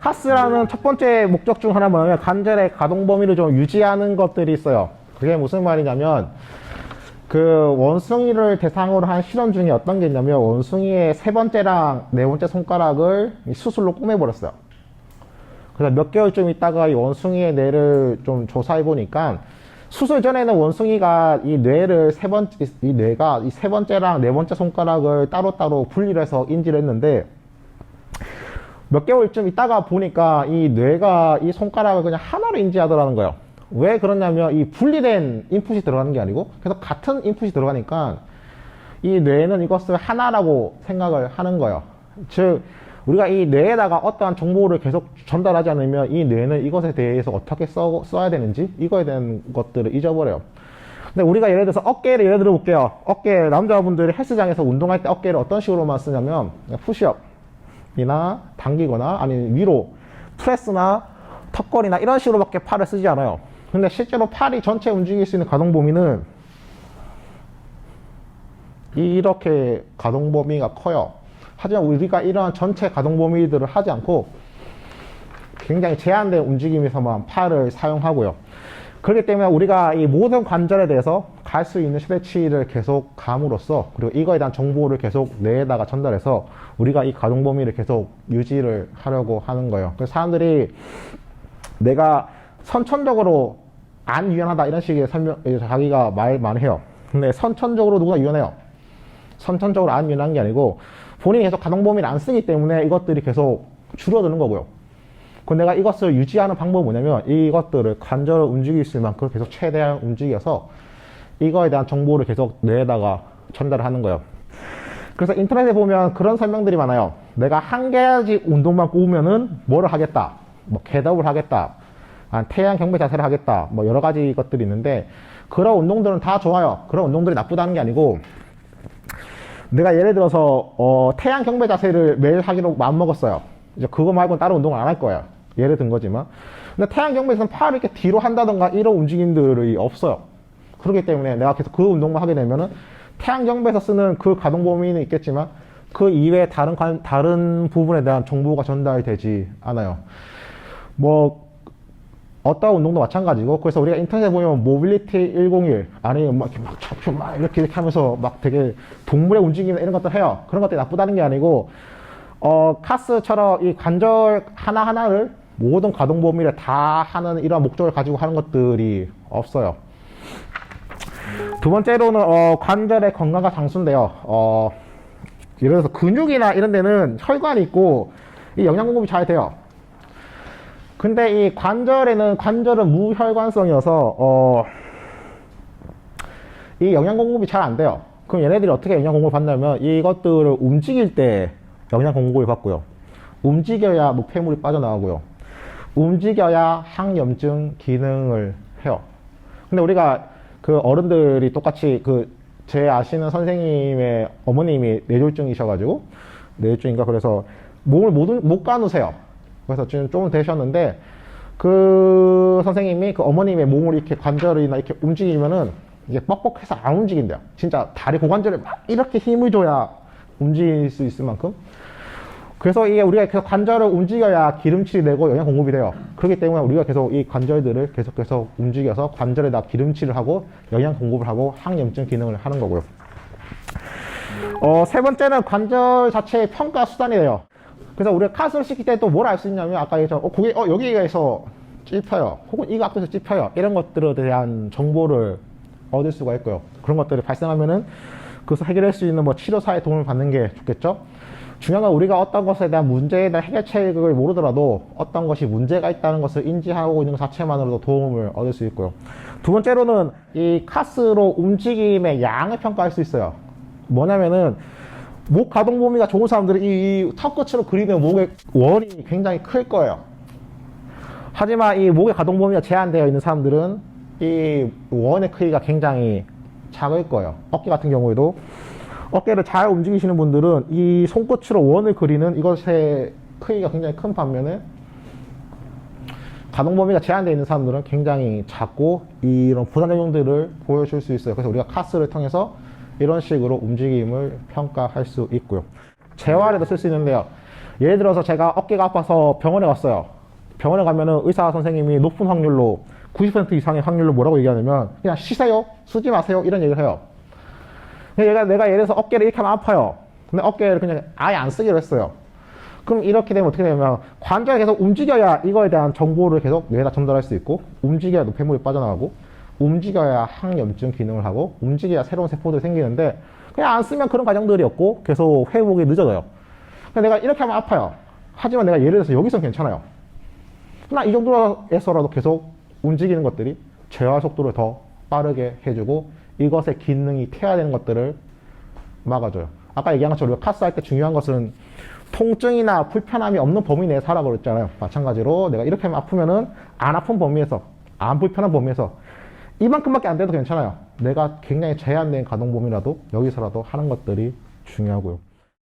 카스라는 첫 번째 목적 중 하나 뭐냐면 관절의 가동 범위를 좀 유지하는 것들이 있어요. 그게 무슨 말이냐면 그 원숭이를 대상으로 한 실험 중에 어떤 게 있냐면 원숭이의 세 번째랑 네 번째 손가락을 수술로 꼬매버렸어요. 그래서 몇 개월쯤 있다가 이 원숭이의 뇌를 좀 조사해 보니까 수술 전에는 원숭이가 이 뇌를 이 뇌가 이 세 번째랑 네 번째 손가락을 따로따로 분리를 해서 인지를 했는데 몇 개월쯤 있다가 보니까 이 뇌가 이 손가락을 그냥 하나로 인지하더라는 거예요. 왜 그러냐면 이 분리된 인풋이 들어가는 게 아니고 계속 같은 인풋이 들어가니까 이 뇌는 이것을 하나라고 생각을 하는 거예요. 즉 우리가 이 뇌에다가 어떠한 정보를 계속 전달하지 않으면 이 뇌는 이것에 대해서 어떻게 써야 되는지 이거에 대한 것들을 잊어버려요. 근데 우리가 예를 들어서 어깨를 예를 들어 볼게요. 어깨 남자분들이 헬스장에서 운동할 때 어깨를 어떤 식으로만 쓰냐면 푸시업이나 당기거나 아니면 위로 프레스나 턱걸이나 이런 식으로밖에 팔을 쓰지 않아요. 근데 실제로 팔이 전체 움직일 수 있는 가동 범위는 이렇게 가동 범위가 커요. 하지만 우리가 이러한 전체 가동 범위들을 하지 않고 굉장히 제한된 움직임에서만 팔을 사용하고요. 그렇기 때문에 우리가 이 모든 관절에 대해서 갈 수 있는 스트레치를 계속 감으로써 그리고 이거에 대한 정보를 계속 뇌에다가 전달해서 우리가 이 가동 범위를 계속 유지를 하려고 하는 거예요. 그래서 사람들이 내가 선천적으로 안 유연하다 이런 식의 자기가 말 많이 해요. 근데 선천적으로 누가 유연해요? 선천적으로 안 유연한 게 아니고 본인이 계속 가동 범위를 안 쓰기 때문에 이것들이 계속 줄어드는 거고요. 그럼 내가 이것을 유지하는 방법은 뭐냐면 이것들을 관절을 움직일 수 있을 만큼 계속 최대한 움직여서 이거에 대한 정보를 계속 뇌에다가 전달을 하는 거예요. 그래서 인터넷에 보면 그런 설명들이 많아요. 내가 한 가지 운동만 꼽으면은 뭐를 하겠다. 뭐 겟업을 하겠다. 태양 경배 자세를 하겠다. 뭐 여러 가지 것들이 있는데 그런 운동들은 다 좋아요. 그런 운동들이 나쁘다는 게 아니고 내가 예를 들어서 태양 경배 자세를 매일 하기로 마음먹었어요. 이제 그거 말고는 다른 운동을 안 할 거예요. 예를 든 거지만. 근데 태양 경배에서는 팔을 이렇게 뒤로 한다던가 이런 움직임들이 없어요. 그렇기 때문에 내가 계속 그 운동만 하게 되면은 태양 경배에서 쓰는 그 가동 범위는 있겠지만 그 이외에 다른 부분에 대한 정보가 전달되지 않아요. 뭐 어떤 운동도 마찬가지고 그래서 우리가 인터넷에 보면 모빌리티 101 아니면 막 이렇게 막 좌표 막 이렇게 하면서 막 되게 동물의 움직임이나 이런 것들 해요. 그런 것들이 나쁘다는 게 아니고 카스처럼 이 관절 하나하나를 모든 가동 범위를 다 하는 이런 목적을 가지고 하는 것들이 없어요. 두 번째로는 관절의 건강과 장수인데요. 예를 들어서 근육이나 이런 데는 혈관이 있고 이 영양 공급이 잘 돼요. 근데 이 관절은 무혈관성이어서 이 영양 공급이 잘 안 돼요. 그럼 얘네들이 어떻게 영양 공급을 받냐면 이것들을 움직일 때 영양 공급을 받고요. 움직여야 노폐물이 빠져나가고요. 움직여야 항염증 기능을 해요. 근데 우리가 그 어른들이 똑같이 제 아시는 선생님의 어머님이 뇌졸중이셔가지고 뇌졸중인가 그래서 몸을 못 가누세요. 그래서 지금 좀 되셨는데 그 선생님이 그 어머님의 몸을 이렇게 관절이나 이렇게 움직이면은 이게 뻑뻑해서 안 움직인대요. 진짜 다리 고관절에 막 이렇게 힘을 줘야 움직일 수 있을 만큼. 그래서 이게 우리가 계속 관절을 움직여야 기름칠이 되고 영양 공급이 돼요. 그렇기 때문에 우리가 계속 이 관절들을 계속 움직여서 관절에다 기름칠을 하고 영양 공급을 하고 항염증 기능을 하는 거고요. 세 번째는 관절 자체의 평가 수단이 돼요. 그래서 우리가 카스를 시킬 때 또 뭘 알 수 있냐면 아까 얘기했죠. 여기에서 찝혀요. 혹은 이 각도에서 찝혀요. 이런 것들에 대한 정보를 얻을 수가 있고요. 그런 것들이 발생하면은 그것을 해결할 수 있는 뭐 치료사의 도움을 받는 게 좋겠죠. 중요한 건 우리가 어떤 것에 대한 문제에 대한 해결책을 모르더라도 어떤 것이 문제가 있다는 것을 인지하고 있는 것 자체만으로도 도움을 얻을 수 있고요. 두 번째로는 이 카스로 움직임의 양을 평가할 수 있어요. 뭐냐면은 목 가동 범위가 좋은 사람들은 이 턱끝으로 그리는 목의 원이 굉장히 클 거예요. 하지만 이 목의 가동 범위가 제한되어 있는 사람들은 이 원의 크기가 굉장히 작을 거예요. 어깨 같은 경우에도 어깨를 잘 움직이시는 분들은 이 손끝으로 원을 그리는 이것의 크기가 굉장히 큰 반면에 가동 범위가 제한되어 있는 사람들은 굉장히 작고 이런 부단작용들을 보여줄 수 있어요. 그래서 우리가 카스를 통해서 이런 식으로 움직임을 평가할 수 있고요. 재활에도 쓸 수 있는데요. 예를 들어서 제가 어깨가 아파서 병원에 갔어요. 병원에 가면은 의사 선생님이 높은 확률로 90% 이상의 확률로 뭐라고 얘기하냐면 그냥 쉬세요, 쓰지 마세요 이런 얘기를 해요. 내가 예를 들어서 어깨를 이렇게 하면 아파요. 근데 어깨를 그냥 아예 안 쓰기로 했어요. 그럼 이렇게 되면 어떻게 되냐면 관절이 계속 움직여야 이거에 대한 정보를 계속 뇌에다 전달할 수 있고, 움직여야 노폐물이 빠져나가고, 움직여야 항염증 기능을 하고, 움직여야 새로운 세포들이 생기는데 그냥 안 쓰면 그런 과정들이 없고 계속 회복이 늦어져요. 내가 이렇게 하면 아파요. 하지만 내가 예를 들어서 여기선 괜찮아요. 나 이 정도에서라도 계속 움직이는 것들이 재활 속도를 더 빠르게 해주고 이것의 기능이 퇴화되는 것들을 막아줘요. 아까 얘기한 것처럼 우리가 카스 할 때 중요한 것은 통증이나 불편함이 없는 범위 내에서 하라고 그랬잖아요. 마찬가지로 내가 이렇게 하면 아프면은 안 아픈 범위에서, 안 불편한 범위에서 이만큼밖에 안 돼도 괜찮아요. 내가 굉장히 제한된 가동 범위라도 여기서라도 하는 것들이 중요하고요.